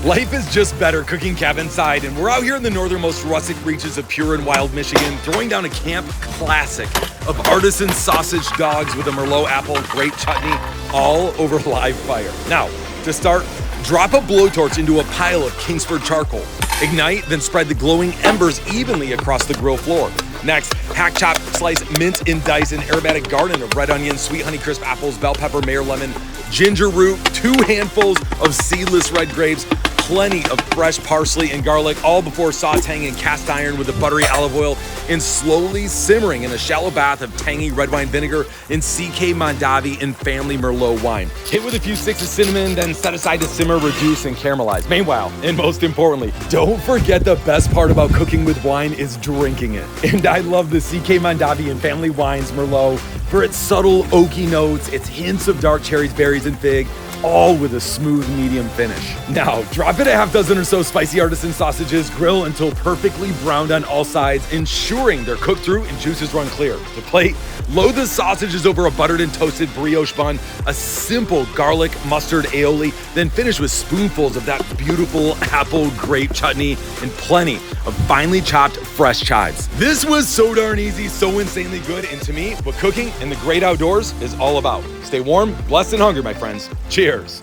Life is just better cooking cabin side, and we're out here in the northernmost rustic reaches of pure and wild Michigan, throwing down a camp classic of Artisan sausage dogs with a Merlot apple grape chutney, all over live fire. Now, to start, drop a blowtorch into a pile of Kingsford charcoal. Ignite, then spread the glowing embers evenly across the grill floor. Next, hack, chop, slice, mint, and dice an aromatic garden of red onions, sweet honey crisp apples, bell pepper, mayor lemon, ginger root, 2 handfuls of seedless red grapes, plenty of fresh parsley and garlic, all before sauteing in cast iron with the buttery olive oil and slowly simmering in a shallow bath of tangy red wine vinegar and CK Mondavi and family Merlot wine. Hit with a few sticks of cinnamon, then set aside to simmer, reduce, and caramelize. Meanwhile, and most importantly, don't forget the best part about cooking with wine is drinking it. And I love the CK Mondavi and family wines Merlot for its subtle oaky notes, its hints of dark cherries, berries, and fig, all with a smooth medium finish. Now, drop in a half dozen or so spicy Artisan sausages, grill until perfectly browned on all sides, ensuring they're cooked through and juices run clear. To plate, load the sausages over a buttered and toasted brioche bun, a simple garlic mustard aioli, then finish with spoonfuls of that beautiful apple grape chutney and plenty of finely chopped fresh chives. This was so darn easy, so insanely good, and to me, what cooking in the great outdoors is all about. Stay warm, blessed, and hungry, my friends. Cheers.